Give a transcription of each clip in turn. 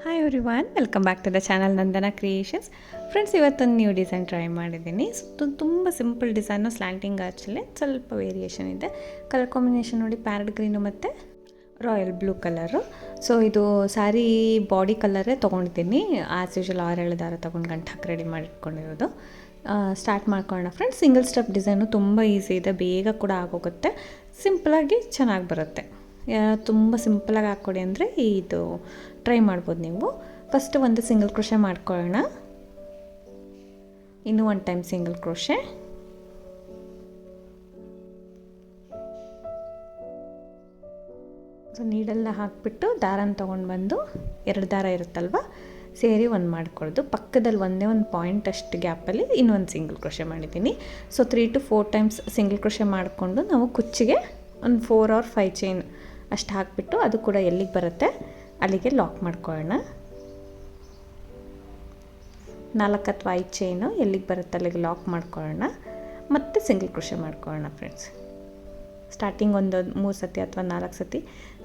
Hi everyone, welcome back to the channel Nandana creations. Friends, ಇವತ್ತೊಂದು new design try ಮಾಡಿದ್ದೀನಿ. ತುಂಬ simple design, slanting ಆರ್ಚಲ್ಲಿ ಸ್ವಲ್ಪ ವೇರಿಯೇಷನ್ ಇದೆ. ಕಲರ್ ಕಾಂಬಿನೇಷನ್ ನೋಡಿ, ಪ್ಯಾರಟ್ ಗ್ರೀನು ಮತ್ತು ರಾಯಲ್ ಬ್ಲೂ ಕಲರು. ಸೊ ಇದು ಸ್ಯಾರಿ ಬಾಡಿ ಕಲರೇ ತೊಗೊಂಡಿದ್ದೀನಿ. ಆ್ಯಸ್ ಯೂಶುವಲ್ 6 ದಾರ ತೊಗೊಂಡು ಗಂಟು ಹಾಕಿ ರೆಡಿ ಮಾಡಿಟ್ಕೊಂಡಿರೋದು. ಸ್ಟಾರ್ಟ್ ಮಾಡ್ಕೊಳ್ಳೋಣ ಫ್ರೆಂಡ್ಸ್. ಸಿಂಗಲ್ ಸ್ಟೆಪ್ ಡಿಸೈನು ತುಂಬ ಈಸಿ ಇದೆ, ಬೇಗ ಕೂಡ ಆಗೋಗುತ್ತೆ, ಸಿಂಪಲಾಗಿ ಚೆನ್ನಾಗಿ ಬರುತ್ತೆ. ತುಂಬ ಸಿಂಪಲಾಗಿ ಹಾಕ್ಕೊಡಿ ಅಂದರೆ ಇದು ಟ್ರೈ ಮಾಡ್ಬೋದು ನೀವು. ಫಸ್ಟ್ ಒಂದು ಸಿಂಗಲ್ ಕ್ರೋಶೆ ಮಾಡ್ಕೊಳ್ಳೋಣ. ಇನ್ನೂ ಒಂದು ಟೈಮ್ ಸಿಂಗಲ್ ಕ್ರೋಶೆ. ಸೊ ನೀಡಲ್ನ ಹಾಕಿಬಿಟ್ಟು ದಾರನ ತೊಗೊಂಡು ಬಂದು 2 ದಾರ ಇರುತ್ತಲ್ವ, ಸೇರಿ ಒಂದು ಮಾಡ್ಕೊಳ್ಳೋದು. ಪಕ್ಕದಲ್ಲಿ ಒಂದೇ ಒಂದು ಪಾಯಿಂಟ್ ಅಷ್ಟು ಗ್ಯಾಪಲ್ಲಿ ಇನ್ನೊಂದು ಸಿಂಗಲ್ ಕ್ರೋಶೆ ಮಾಡಿದ್ದೀನಿ. So 3 to 4 times single crochet ಮಾಡಿಕೊಂಡು ನಾವು ಕುಚ್ಚಿಗೆ ಒಂದು 4 or 5 ಚೈನ್ ಅಷ್ಟು ಹಾಕಿಬಿಟ್ಟು ಅದು ಕೂಡ ಎಲ್ಲಿಗೆ ಬರುತ್ತೆ ಅಲ್ಲಿಗೆ ಲಾಕ್ ಮಾಡ್ಕೊಳ್ಳೋಣ. 4 ಅಥವಾ 5 ಚೈನು ಎಲ್ಲಿಗೆ ಬರುತ್ತೆ ಅಲ್ಲಿಗೆ ಲಾಕ್ ಮಾಡ್ಕೊಳ್ಳೋಣ. ಮತ್ತು ಸಿಂಗಲ್ ಕ್ರೋಶೆ ಮಾಡ್ಕೊಳ್ಳೋಣ ಫ್ರೆಂಡ್ಸ್. ಸ್ಟಾರ್ಟಿಂಗ್ ಒಂದು 3 ಸತಿ ಅಥವಾ 4 ಸತಿ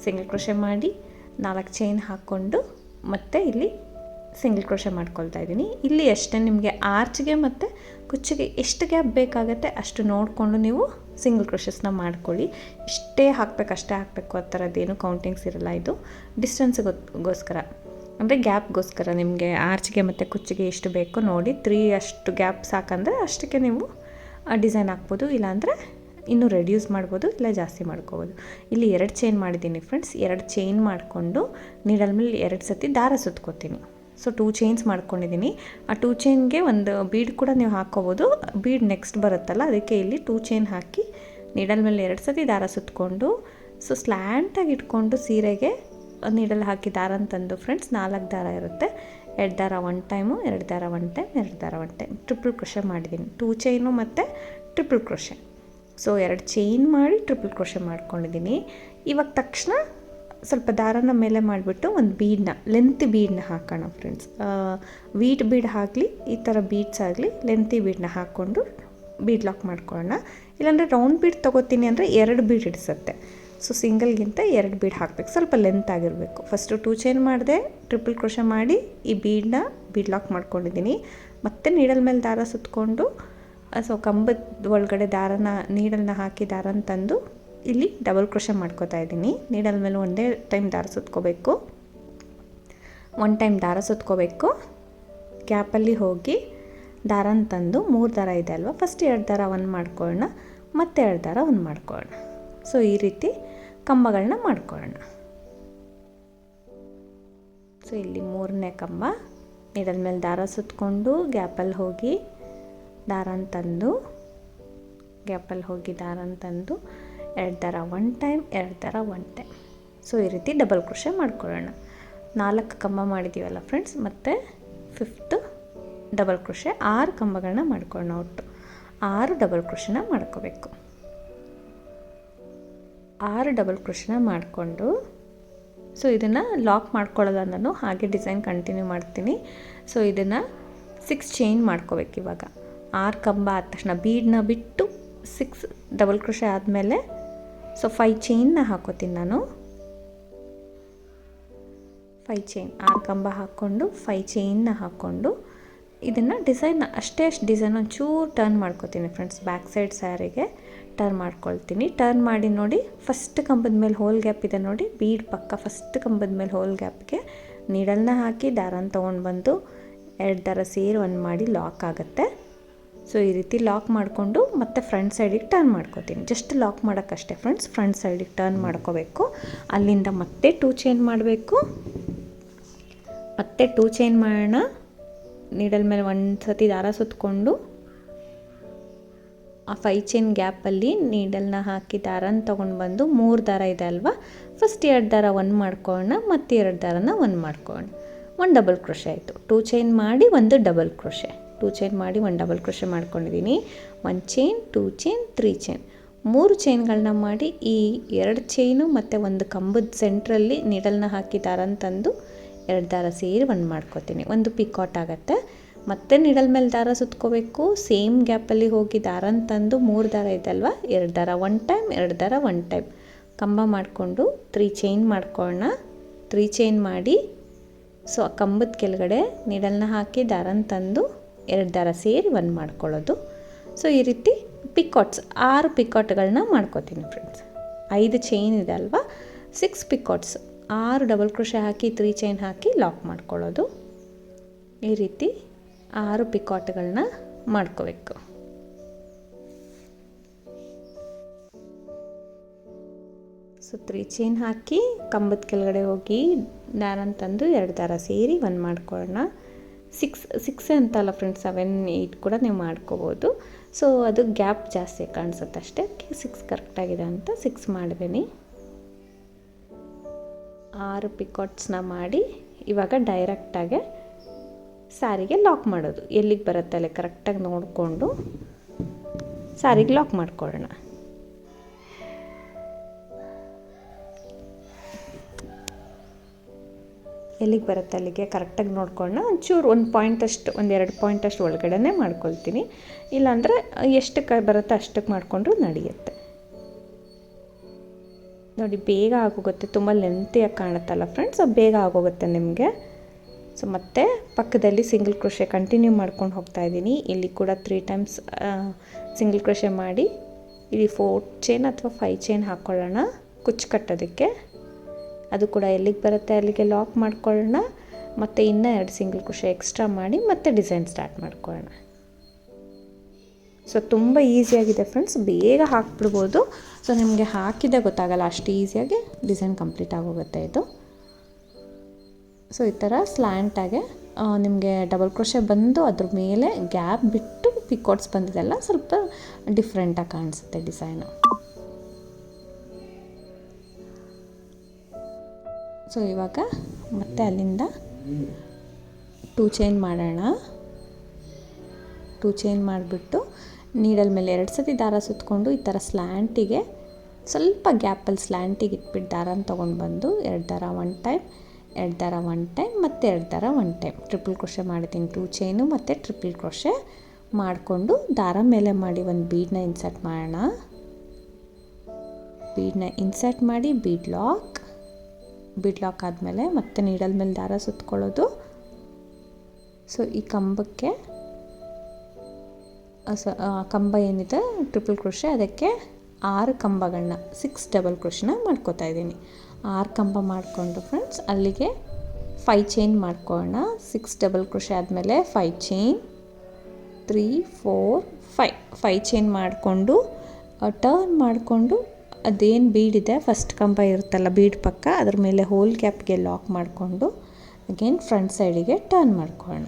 ಸಿಂಗಲ್ ಕ್ರೋಶೆ ಮಾಡಿ 4 ಚೈನ್ ಹಾಕ್ಕೊಂಡು ಮತ್ತೆ ಇಲ್ಲಿ ಸಿಂಗಲ್ ಕ್ರೋಶೆ ಮಾಡ್ಕೊಳ್ತಾ ಇದ್ದೀನಿ. ಇಲ್ಲಿ ಅಷ್ಟೇ, ನಿಮಗೆ ಆರ್ಚ್ಗೆ ಮತ್ತು ಕುಚ್ಚಿಗೆ ಎಷ್ಟು ಗ್ಯಾಪ್ ಬೇಕಾಗುತ್ತೆ ಅಷ್ಟು ನೋಡಿಕೊಂಡು ನೀವು ಸಿಂಗಲ್ ಕ್ರೋಶಸ್ನ ಮಾಡ್ಕೊಳ್ಳಿ. ಇಷ್ಟೇ ಹಾಕಬೇಕು ಅಷ್ಟೇ ಹಾಕಬೇಕು ಆ ಥರದ್ದೇನು ಕೌಂಟಿಂಗ್ಸ್ ಇರಲ್ಲ. ಇದು ಡಿಸ್ಟೆನ್ಸ್ಗೋಸ್ಕರ, ಅಂದರೆ ಗ್ಯಾಪ್ಗೋಸ್ಕರ. ನಿಮಗೆ ಆರ್ಚ್ಗೆ ಮತ್ತು ಕುಚ್ಚಿಗೆ ಎಷ್ಟು ಬೇಕೋ ನೋಡಿ, 3 ಅಷ್ಟು ಗ್ಯಾಪ್ ಸಾಕಂದರೆ ಅಷ್ಟಕ್ಕೆ ನೀವು ಡಿಸೈನ್ ಹಾಕ್ಬೋದು. ಇಲ್ಲಾಂದರೆ ಇನ್ನೂ ರೆಡ್ಯೂಸ್ ಮಾಡ್ಬೋದು, ಇಲ್ಲ ಜಾಸ್ತಿ ಮಾಡ್ಕೋಬೋದು. ಇಲ್ಲಿ 2 ಚೈನ್ ಮಾಡಿದ್ದೀನಿ ಫ್ರೆಂಡ್ಸ್. 2 ಚೈನ್ ಮಾಡಿಕೊಂಡು ನೀಡಲ್ ಮೇಲೆ 2 ಸತಿ ದಾರ ಸುತ್ಕೋತೀನಿ. ಸೊ 2 ಚೈನ್ಸ್ ಮಾಡ್ಕೊಂಡಿದ್ದೀನಿ. ಆ 2 ಚೈನ್ಗೆ ಒಂದು ಬೀಡ್ ಕೂಡ ನೀವು ಹಾಕ್ಕೋಬೋದು. ಬೀಡ್ ನೆಕ್ಸ್ಟ್ ಬರುತ್ತಲ್ಲ, ಅದಕ್ಕೆ ಇಲ್ಲಿ 2 ಚೈನ್ ಹಾಕಿ ನೀಡಲ್ ಮೇಲೆ 2 ಸತಿ ದಾರ ಸುತ್ಕೊಂಡು, ಸೊ ಸ್ಲ್ಯಾಂಟಾಗಿ ಇಟ್ಕೊಂಡು ಸೀರೆಗೆ ನೀಡಲ್ ಹಾಕಿ ದಾರ ಅಂತಂದು ಫ್ರೆಂಡ್ಸ್ 4 ದಾರ ಇರುತ್ತೆ. 2 ದಾರ 1 ಟೈಮು, 2 ದಾರ 1 ಟೈಮ್, 2 ದಾರ 1 ಟೈಮ್ ಟ್ರಿಪಲ್ ಕ್ರೋಶೆ ಮಾಡಿದ್ದೀನಿ. 2 ಚೈನು ಮತ್ತು ಟ್ರಿಪಲ್ ಕ್ರೋಶೆ. ಸೊ 2 ಚೈನ್ ಮಾಡಿ ಟ್ರಿಪಲ್ ಕ್ರೋಶೆ ಮಾಡ್ಕೊಂಡಿದ್ದೀನಿ. ಇವಾಗ ತಕ್ಷಣ ಸ್ವಲ್ಪ ದಾರನ ಮೇಲೆ ಮಾಡಿಬಿಟ್ಟು ಒಂದು ಬೀಡನ್ನ, ಲೆಂತಿ ಬೀಡನ್ನ ಹಾಕೋಣ ಫ್ರೆಂಡ್ಸ್. ವೀಟ್ ಬೀಡ್ ಆಗಲಿ, ಈ ಥರ ಬೀಡ್ಸ್ ಆಗಲಿ, ಲೆಂತಿ ಬೀಡನ್ನ ಹಾಕ್ಕೊಂಡು ಬೀಡ್ ಲಾಕ್ ಮಾಡ್ಕೊಳ್ಳೋಣ. ಇಲ್ಲಾಂದರೆ ರೌಂಡ್ ಬೀಡ್ ತೊಗೋತೀನಿ ಅಂದರೆ 2 ಬೀಡ್ ಹಿಡಿಸುತ್ತೆ. ಸೊ ಸಿಂಗಲ್ಗಿಂತ 2 ಬೀಡ್ ಹಾಕಬೇಕು, ಸ್ವಲ್ಪ ಲೆಂತ್ ಆಗಿರಬೇಕು. ಫಸ್ಟು 2 ಚೈನ್ ಮಾಡಿದೆ, ಟ್ರಿಪಲ್ ಕ್ರೋಶೆ ಮಾಡಿ ಈ ಬೀಡನ್ನ ಬೀಡ್ ಲಾಕ್ ಮಾಡ್ಕೊಂಡಿದ್ದೀನಿ. ಮತ್ತು ನೀಡಲ್ ಮೇಲೆ ದಾರ ಸುತ್ತಕೊಂಡು, ಸೊ ಕಂಬದ ಒಳಗಡೆ ದಾರನ, ನೀಡಲ್ನ ಹಾಕಿ ದಾರನ ತಂದು ಇಲ್ಲಿ ಡಬಲ್ ಕ್ರೋಶೆ ಮಾಡ್ಕೋತಾ ಇದ್ದೀನಿ. ನೀಡಲ್ ಮೇಲೆ ಒಂದೇ ಟೈಮ್ ದಾರ ಸುತ್ಕೋಬೇಕು, 1 ಟೈಮ್ ದಾರ ಸುತ್ಕೋಬೇಕು. ಗ್ಯಾಪಲ್ಲಿ ಹೋಗಿ ದಾರನ ತಂದು 3 ದಾರ ಇದೆ ಅಲ್ವಾ, ಫಸ್ಟ್ 2 ದಾರ 1 ಮಾಡ್ಕೊಳ್ಳೋಣ, ಮತ್ತೆ 2 ದಾರ 1 ಮಾಡ್ಕೊಳ್ಳೋಣ. ಸೊ ಈ ರೀತಿ ಕಂಬಗಳನ್ನ ಮಾಡ್ಕೊಳ್ಳೋಣ. ಸೊ ಇಲ್ಲಿ 3ನೇ ಕಂಬ, ನೀಡಲ್ ಮೇಲೆ ದಾರ ಸುತ್ಕೊಂಡು ಗ್ಯಾಪಲ್ಲಿ ಹೋಗಿ ದಾರನ ತಂದು, ಗ್ಯಾಪಲ್ಲಿ ಹೋಗಿ ದಾರನ ತಂದು 2 ದಾರ 1 ಟೈಮ್, 2 ದಾರ 1 ಟೈಮ್. ಸೊ ಈ ರೀತಿ ಡಬಲ್ ಕ್ರೋಶೆ ಮಾಡ್ಕೊಳ್ಳೋಣ. 4 ಕಂಬ ಮಾಡಿದ್ದೀವಲ್ಲ ಫ್ರೆಂಡ್ಸ್, ಮತ್ತು 5th ಡಬಲ್ ಕ್ರೋಶೆ. 6 ಕಂಬಗಳನ್ನ ಮಾಡ್ಕೊಳ್ಳೋಣ. ಒಟ್ಟು 6 ಡಬಲ್ ಕ್ರೋಶೆನ ಮಾಡ್ಕೋಬೇಕು. 6 ಡಬಲ್ ಕ್ರೋಶೆನ ಮಾಡಿಕೊಂಡು, ಸೊ ಇದನ್ನು ಲಾಕ್ ಮಾಡ್ಕೊಳ್ಳೋದ, ನಾನು ಹಾಗೆ ಡಿಸೈನ್ ಕಂಟಿನ್ಯೂ ಮಾಡ್ತೀನಿ. ಸೊ ಇದನ್ನು 6 ಚೈನ್ ಮಾಡ್ಕೋಬೇಕು. ಇವಾಗ 6 ಕಂಬ ಆದ ತಕ್ಷಣ ಬೀಡನ್ನ ಬಿಟ್ಟು 6 ಡಬಲ್ ಕ್ರೋಶೆ ಆದಮೇಲೆ ಸೊ 5 ಚೈನ್ನ ಹಾಕೋತೀನಿ ನಾನು. 5 ಚೈನ್, 6 ಕಂಬ ಹಾಕ್ಕೊಂಡು 5 ಚೈನ್ನ ಹಾಕ್ಕೊಂಡು ಇದನ್ನು ಡಿಸೈನ್ ಅಷ್ಟು ಡಿಸೈನ್ ಒಂಚೂರು ಟರ್ನ್ ಮಾಡ್ಕೋತೀನಿ ಫ್ರೆಂಡ್ಸ್. ಬ್ಯಾಕ್ ಸೈಡ್ ಸ್ಯಾರಿಗೆ ಟರ್ನ್ ಮಾಡ್ಕೊಳ್ತೀನಿ. ಟರ್ನ್ ಮಾಡಿ ನೋಡಿ, ಫಸ್ಟ್ ಕಂಬದ ಮೇಲೆ ಹೋಲ್ ಗ್ಯಾಪ್ ಇದೆ ನೋಡಿ, ಬೀಡ್ ಪಕ್ಕ ಫಸ್ಟ್ ಕಂಬದ ಮೇಲೆ ಹೋಲ್ ಗ್ಯಾಪ್ಗೆ ನೀಡಲ್ನ ಹಾಕಿ ದಾರನ ತೊಗೊಂಡು ಬಂದು 2 ದಾರ ಸೇರಿ 1 ಮಾಡಿ ಲಾಕ್ ಆಗುತ್ತೆ. ಸೊ ಈ ರೀತಿ ಲಾಕ್ ಮಾಡಿಕೊಂಡು ಮತ್ತೆ ಫ್ರಂಟ್ ಸೈಡಿಗೆ ಟರ್ನ್ ಮಾಡ್ಕೋತೀನಿ. ಜಸ್ಟ್ ಲಾಕ್ ಮಾಡೋಕ್ಕಷ್ಟೇ ಫ್ರೆಂಡ್ಸ್, ಫ್ರಂಟ್ ಸೈಡಿಗೆ ಟರ್ನ್ ಮಾಡ್ಕೋಬೇಕು. ಅಲ್ಲಿಂದ ಮತ್ತೆ 2 ಚೈನ್ ಮಾಡಬೇಕು, ಮತ್ತೆ 2 ಚೈನ್ ಮಾಡೋಣ. ನೀಡಲ್ ಮೇಲೆ 1 ಸತಿ ದಾರ ಸುತ್ಕೊಂಡು ಆ 5 ಚೈನ್ ಗ್ಯಾಪಲ್ಲಿ ನೀಡಲ್ನ ಹಾಕಿ ದಾರನ ತೊಗೊಂಡು ಬಂದು 3 ದಾರ ಇದೆ ಅಲ್ವಾ, ಫಸ್ಟ್ 2 ದಾರ 1 ಮಾಡ್ಕೊಳ್ಳೋಣ, ಮತ್ತು 2 ದಾರನ 1 ಮಾಡ್ಕೊಳ್ಳೋಣ. 1 ಡಬಲ್ ಕ್ರೋಶೆ ಆಯಿತು. 2 ಚೈನ್ ಮಾಡಿ 1 ಡಬಲ್ ಕ್ರೋಶೆ, 2 ಚೈನ್ ಮಾಡಿ 1 ಡಬಲ್ ಕ್ರೋಶೆ ಮಾಡ್ಕೊಂಡಿದ್ದೀನಿ. 1 ಚೈನ್, 2 ಚೈನ್, 3 ಚೈನ್, 3 ಚೈನ್ಗಳನ್ನ ಮಾಡಿ ಈ 2 ಚೈನು ಮತ್ತು ಒಂದು ಕಂಬದ ಸೆಂಟ್ರಲ್ಲಿ ನೀಡಲ್ನ ಹಾಕಿ ದಾರನ ತಂದು 2 ದಾರ ಸೇರಿ 1 ಮಾಡ್ಕೋತೀನಿ. ಒಂದು ಪಿಕಾಟ್ ಆಗುತ್ತೆ. ಮತ್ತೆ ನೀಡಲ್ ಮೇಲೆ ದಾರ ಸುತ್ಕೋಬೇಕು. ಸೇಮ್ ಗ್ಯಾಪಲ್ಲಿ ಹೋಗಿ ದಾರನ ತಂದು 3 ದಾರ ಇದಲ್ವ, 2 ದಾರ 1 ಟೈಮ್, 2 ದಾರ 1 ಟೈಮ್ ಕಂಬ ಮಾಡಿಕೊಂಡು 3 ಚೈನ್ ಮಾಡ್ಕೊಳ್ಳೋಣ. 3 ಚೈನ್ ಮಾಡಿ ಸೊ ಆ ಕಂಬದ ಕೆಳಗಡೆ ನೀಡಲ್ನ ಹಾಕಿ ದಾರನ ತಂದು 2 ದಾರ ಸೇರಿ ಒಂದು ಮಾಡ್ಕೊಳ್ಳೋದು. ಸೊ ಈ ರೀತಿ ಪಿಕಾಟ್ಸ್ 6 ಪಿಕಾಟ್ಗಳನ್ನ ಮಾಡ್ಕೋತೀನಿ ಫ್ರೆಂಡ್ಸ್. 5 ಚೈನ್ ಇದೆ ಅಲ್ವಾ, 6 ಪಿಕಾಟ್ಸ್, 6 ಡಬಲ್ ಕ್ರೋಶೆ ಹಾಕಿ 3 ಚೈನ್ ಹಾಕಿ ಲಾಕ್ ಮಾಡ್ಕೊಳ್ಳೋದು. ಈ ರೀತಿ 6 ಪಿಕಾಟ್ಗಳನ್ನ ಮಾಡ್ಕೋಬೇಕು. ಸೊ 3 ಚೈನ್ ಹಾಕಿ ಕಂಬದ ಕೆಳಗಡೆ ಹೋಗಿ ದಾರನ ತಂದು 2 ದಾರ ಸೇರಿ ಒಂದು ಮಾಡ್ಕೊಳ್ಳೋಣ. 6 ಅಂತಲ್ಲ ಫ್ರೆಂಡ್ಸ್, 7, 8 ಕೂಡ ನೀವು ಮಾಡ್ಕೋಬೋದು. ಸೊ ಅದು ಗ್ಯಾಪ್ ಜಾಸ್ತಿ ಕಾಣಿಸುತ್ತೆ ಅಷ್ಟೇ, 6 ಕರೆಕ್ಟಾಗಿದೆ ಅಂತ 6 ಮಾಡಿದ್ದೀನಿ. 6 ಪಿಕಾಟ್ಸ್ನ ಮಾಡಿ ಇವಾಗ ಡೈರೆಕ್ಟಾಗೆ ಸ್ಯಾರಿಗೆ ಲಾಕ್ ಮಾಡೋದು. ಎಲ್ಲಿಗೆ ಬರುತ್ತೆ ಅಲ್ಲಿ ಕರೆಕ್ಟಾಗಿ ನೋಡಿಕೊಂಡು ಸ್ಯಾರಿಗೆ ಲಾಕ್ ಮಾಡ್ಕೊಳ್ಳೋಣ. ಎಲ್ಲಿಗೆ ಬರುತ್ತೆ ಅಲ್ಲಿಗೆ ಕರೆಕ್ಟಾಗಿ ನೋಡ್ಕೊಂಡು ಒಂಚೂರು 1 ಪಾಯಿಂಟಷ್ಟು 1-2 ಪಾಯಿಂಟಷ್ಟು ಒಳಗಡೆ ಮಾಡ್ಕೊಳ್ತೀನಿ. ಇಲ್ಲಾಂದರೆ ಎಷ್ಟಕ್ಕೆ ಬರುತ್ತೆ ಅಷ್ಟಕ್ಕೆ ಮಾಡಿಕೊಂಡ್ರು ನಡೆಯುತ್ತೆ. ನೋಡಿ ಬೇಗ ಆಗೋಗುತ್ತೆ, ತುಂಬ ಲೆಂತಿಯಾಗಿ ಕಾಣುತ್ತಲ್ಲ ಫ್ರೆಂಡ್ಸ್, ಬೇಗ ಆಗೋಗುತ್ತೆ ನಿಮಗೆ. ಸೊ ಮತ್ತೆ ಪಕ್ಕದಲ್ಲಿ ಸಿಂಗಲ್ ಕ್ರೋಶೆ ಕಂಟಿನ್ಯೂ ಮಾಡ್ಕೊಂಡು ಹೋಗ್ತಾ ಇದ್ದೀನಿ. ಇಲ್ಲಿ ಕೂಡ 3 ಟೈಮ್ಸ್ ಸಿಂಗಲ್ ಕ್ರೋಶೆ ಮಾಡಿ ಇಲ್ಲಿ 4 ಚೈನ್ ಅಥವಾ 5 ಚೈನ್ ಹಾಕ್ಕೊಳ್ಳೋಣ ಕುಚ್ಚು ಕಟ್ಟೋದಕ್ಕೆ. ಅದು ಕೂಡ ಎಲ್ಲಿಗೆ ಬರುತ್ತೆ ಅಲ್ಲಿಗೆ ಲಾಕ್ ಮಾಡ್ಕೊಳ್ಳೋಣ. ಮತ್ತು ಇನ್ನೂ 2 ಸಿಂಗಲ್ ಕ್ರೋಶೆ ಎಕ್ಸ್ಟ್ರಾ ಮಾಡಿ ಮತ್ತೆ ಡಿಸೈನ್ ಸ್ಟಾರ್ಟ್ ಮಾಡ್ಕೊಳ್ಳೋಣ. ಸೊ ತುಂಬ ಈಸಿಯಾಗಿದೆ ಫ್ರೆಂಡ್ಸ್, ಬೇಗ ಹಾಕ್ಬಿಡ್ಬೋದು. ಸೊ ನಿಮಗೆ ಹಾಕಿದೆ ಗೊತ್ತಾಗಲ್ಲ, ಅಷ್ಟು ಈಸಿಯಾಗಿ ಡಿಸೈನ್ ಕಂಪ್ಲೀಟ್ ಆಗೋಗುತ್ತೆ ಇದು. ಸೊ ಈ ಥರ ಸ್ಲ್ಯಾಂಟಾಗೆ ನಿಮಗೆ ಡಬಲ್ ಕ್ರೋಶೆ ಬಂದು ಅದ್ರ ಮೇಲೆ ಗ್ಯಾಪ್ ಬಿಟ್ಟು ಪಿಕಾಟ್ಸ್ ಬಂದಿದೆಲ್ಲ ಸ್ವಲ್ಪ ಡಿಫ್ರೆಂಟಾಗಿ ಕಾಣಿಸುತ್ತೆ ಡಿಸೈನು. ಸೊ ಇವಾಗ ಮತ್ತೆ ಅಲ್ಲಿಂದ 2 ಚೈನ್ ಮಾಡೋಣ. 2 ಚೈನ್ ಮಾಡಿಬಿಟ್ಟು ನೀಡಲ್ ಮೇಲೆ 2 ಸತಿ ದಾರ ಸುತ್ತಕೊಂಡು ಈ ಥರ ಸ್ಲ್ಯಾಂಟಿಗೆ ಸ್ವಲ್ಪ ಗ್ಯಾಪಲ್ಲಿ ಸ್ಲ್ಯಾಂಟಿಗೆ ಇಟ್ಬಿಟ್ಟು ದಾರನ ತೊಗೊಂಡು ಬಂದು 2 ದಾರ 1 ಟೈಮ್, 2 ದಾರ 1 ಟೈಮ್ ಮತ್ತು 2 ದಾರ 1 ಟೈಮ್ ಟ್ರಿಪಲ್ ಕ್ರೋಶೆ ಮಾಡಿದ್ದೀನಿ. 2 ಚೈನು ಮತ್ತು ಟ್ರಿಪಲ್ ಕ್ರೋಶೆ ಮಾಡಿಕೊಂಡು ದಾರ ಮೇಲೆ ಮಾಡಿ ಒಂದು ಬೀಡನ್ನ ಇನ್ಸರ್ಟ್ ಮಾಡೋಣ. ಬೀಡನ್ನ ಇನ್ಸರ್ಟ್ ಮಾಡಿ ಬೀಡ್ ಲಾಕ್ ಆದಮೇಲೆ ಮತ್ತೆ ನೀಡಲ್ ಮೇಲೆ ದಾರ ಸುತ್ಕೊಳ್ಳೋದು. ಸೊ ಈ ಕಂಬಕ್ಕೆ ಕಂಬ ಏನಿದೆ ಟ್ರಿಪಲ್ ಕ್ರೋಶೆ ಅದಕ್ಕೆ 6 ಕಂಬಗಳನ್ನ 6 ಡಬಲ್ ಕ್ರೋಶೆನ ಮಾಡ್ಕೋತಾ ಇದ್ದೀನಿ. 6 ಕಂಬ ಮಾಡಿಕೊಂಡು ಫ್ರೆಂಡ್ಸ್ ಅಲ್ಲಿಗೆ 5 ಚೈನ್ ಮಾಡ್ಕೊಳ್ಳೋಣ. 6 ಡಬಲ್ ಕ್ರೋಶೆ ಆದಮೇಲೆ 5 ಚೈನ್, 3, 4, 5 ಚೈನ್ ಮಾಡಿಕೊಂಡು ಟರ್ನ್ ಮಾಡಿಕೊಂಡು ಅದೇನು ಬೀಡಿದೆ ಫಸ್ಟ್ ಕಂಬ ಇರುತ್ತಲ್ಲ ಬೀಡ್ ಪಕ್ಕ ಅದ್ರ ಮೇಲೆ ಹೋಲ್ ಕ್ಯಾಪ್ಗೆ ಲಾಕ್ ಮಾಡಿಕೊಂಡು ಅಗೇನ್ ಫ್ರಂಟ್ ಸೈಡಿಗೆ ಟರ್ನ್ ಮಾಡ್ಕೊಳ್ಳೋಣ.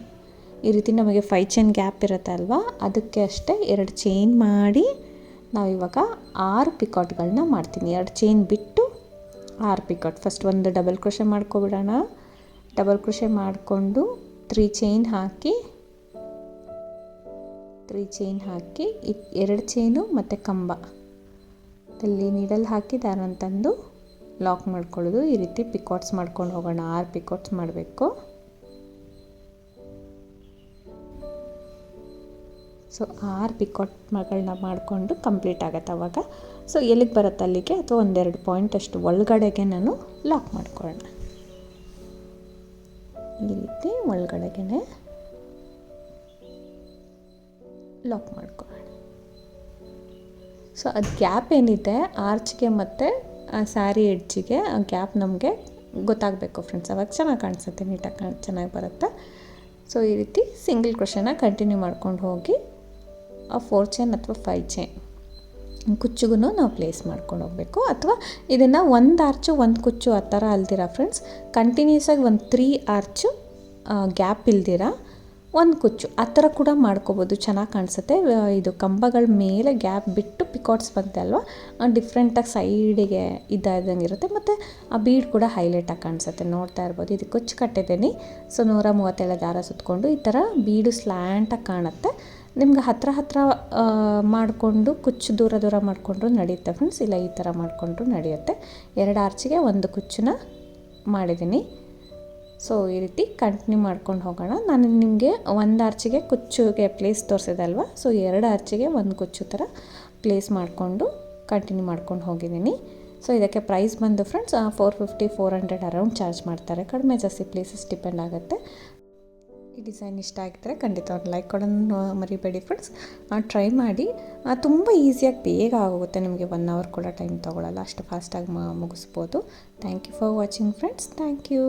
ಈ ರೀತಿ ನಮಗೆ 5 ಚೈನ್ ಗ್ಯಾಪ್ ಇರುತ್ತೆ ಅಲ್ವಾ, ಅದಕ್ಕೆ ಅಷ್ಟೇ 2 ಚೈನ್ ಮಾಡಿ ನಾವಿವಾಗ 6 ಪಿಕಾಟ್ಗಳನ್ನ ಮಾಡ್ತೀನಿ. 2 ಚೈನ್ ಬಿಟ್ಟು 6 ಪಿಕಾಟ್. ಫಸ್ಟ್ ಒಂದು ಡಬಲ್ ಕ್ರೋಶೆ ಮಾಡ್ಕೊಬಿಡೋಣ. ಡಬಲ್ ಕ್ರೋಶೆ ಮಾಡಿಕೊಂಡು 3 ಚೈನ್ ಹಾಕಿ 2 ಚೈನು ಮತ್ತು ಕಂಬ ಅಲ್ಲಿ ನೀಡಲ್ ಹಾಕಿ ದಾರನ ತಂದು ಲಾಕ್ ಮಾಡ್ಕೊಳ್ಳೋದು. ಈ ರೀತಿ ಪಿಕಾಟ್ಸ್ ಮಾಡ್ಕೊಂಡು ಹೋಗೋಣ. 6 ಪಿಕಾಟ್ಸ್ ಮಾಡಬೇಕು. ಸೊ 6 ಪಿಕಾಟ್ಗಳನ್ನ ಮಾಡಿಕೊಂಡು ಕಂಪ್ಲೀಟ್ ಆಗುತ್ತೆ ಅವಾಗ. ಸೊ ಎಲ್ಲಿಗೆ ಬರುತ್ತೆ ಅಲ್ಲಿಗೆ ಅಥವಾ 1-2 ಪಾಯಿಂಟ್ ಅಷ್ಟು ಒಳಗಡೆಗೆ ನಾನು ಲಾಕ್ ಮಾಡ್ಕೊಳ್ಳೋಣ. ಈ ರೀತಿ ಒಳಗಡೆಗೆ ಲಾಕ್ ಮಾಡ್ಕೊಳ್ಳೋಣ. ಸೊ ಅದು ಗ್ಯಾಪ್ ಏನಿದೆ ಆರ್ಚ್ಗೆ ಮತ್ತು ಸ್ಯಾರಿ ಎಡ್ಜಿಗೆ ಆ ಗ್ಯಾಪ್ ನಮಗೆ ಗೊತ್ತಾಗಬೇಕು ಫ್ರೆಂಡ್ಸ್, ಅವಾಗ ಚೆನ್ನಾಗಿ ಕಾಣಿಸುತ್ತೆ, ನೀಟಾಗಿ ಚೆನ್ನಾಗಿ ಬರುತ್ತೆ. ಸೊ ಈ ರೀತಿ ಸಿಂಗಲ್ ಕ್ರೋಶೆನ ಕಂಟಿನ್ಯೂ ಮಾಡ್ಕೊಂಡು ಹೋಗಿ ಆ 4 ಚೈನ್ ಅಥವಾ 5 ಚೈನ್ ಕುಚ್ಚುಗೂ ನಾವು ಪ್ಲೇಸ್ ಮಾಡ್ಕೊಂಡು ಹೋಗಬೇಕು. ಅಥವಾ ಇದನ್ನು 1 ಆರ್ಚು 1 ಕುಚ್ಚು ಆ ಥರ ಅಲ್ದಿರ ಫ್ರೆಂಡ್ಸ್, ಕಂಟಿನ್ಯೂಸ್ ಆಗಿ ಒಂದು 3 ಆರ್ಚು ಗ್ಯಾಪ್ ಇಲ್ದಿರ 1 ಕುಚ್ಚು ಆ ಥರ ಕೂಡ ಮಾಡ್ಕೋಬೋದು, ಚೆನ್ನಾಗಿ ಕಾಣಿಸುತ್ತೆ. ಇದು ಕಂಬಗಳ ಮೇಲೆ ಗ್ಯಾಪ್ ಬಿಟ್ಟು ಪಿಕಾಟ್ಸ್ ಬಂತೆ ಅಲ್ವಾ, ಡಿಫ್ರೆಂಟಾಗಿ ಸೈಡಿಗೆ ಇದ್ದಂಗೆ ಇರುತ್ತೆ. ಮತ್ತು ಆ ಬೀಡ್ ಕೂಡ ಹೈಲೈಟಾಗಿ ಕಾಣಿಸುತ್ತೆ, ನೋಡ್ತಾ ಇರ್ಬೋದು. ಇದು ಕುಚ್ಚು ಕಟ್ಟಿದ್ದೀನಿ. ಸೊ 137 ದಾರ ಸುತ್ತಕೊಂಡು ಈ ಥರ ಬೀಡು ಸ್ಲ್ಯಾಂಟಾಗಿ ಕಾಣುತ್ತೆ. ನಿಮ್ಗೆ ಹತ್ರ ಮಾಡಿಕೊಂಡು ಕುಚ್ಚು ದೂರ ಮಾಡಿಕೊಂಡ್ರು ನಡೆಯುತ್ತೆ ಫ್ರೆಂಡ್ಸ್, ಇಲ್ಲ ಈ ಥರ ಮಾಡಿಕೊಂಡ್ರು ನಡೆಯುತ್ತೆ. 2 ಆರ್ಚಿಗೆ 1 ಕುಚ್ಚನ್ನ ಮಾಡಿದ್ದೀನಿ. ಸೊ ಈ ರೀತಿ ಕಂಟಿನ್ಯೂ ಮಾಡ್ಕೊಂಡು ಹೋಗೋಣ. ನಾನು ನಿಮಗೆ 1 ಆರ್ಚಿಗೆ ಕುಚ್ಚುಗೆ ಪ್ಲೇಸ್ ತೋರಿಸಿದೆ ಅಲ್ವಾ, ಸೊ 2 ಆರ್ಚಿಗೆ 1 ಕುಚ್ಚು ಥರ ಪ್ಲೇಸ್ ಮಾಡಿಕೊಂಡು ಕಂಟಿನ್ಯೂ ಮಾಡ್ಕೊಂಡು ಹೋಗಿದ್ದೀನಿ. ಸೊ ಇದಕ್ಕೆ ಪ್ರೈಸ್ ಬಂದು ಫ್ರೆಂಡ್ಸ್ 450-400 ಅರೌಂಡ್ ಚಾರ್ಜ್ ಮಾಡ್ತಾರೆ. ಕಡಿಮೆ ಜಾಸ್ತಿ ಪ್ಲೇಸಸ್ ಡಿಪೆಂಡ್ ಆಗುತ್ತೆ. ಈ ಡಿಸೈನ್ ಇಷ್ಟ ಆಗಿದ್ದರೆ ಖಂಡಿತ ಒಂದು ಲೈಕ್ ಕೊಡೋಣ ಮರಿಬೇಡಿ ಫ್ರೆಂಡ್ಸ್. ಟ್ರೈ ಮಾಡಿ, ತುಂಬ ಈಸಿಯಾಗಿ ಬೇಗ ಆಗೋಗುತ್ತೆ, ನಿಮಗೆ 1 ಅವರ್ ಕೂಡ ಟೈಮ್ ತೊಗೊಳ್ಳಲ್ಲ, ಅಷ್ಟು ಫಾಸ್ಟಾಗಿ ಮುಗಿಸ್ಬೋದು. Thank you for watching friends. Thank you.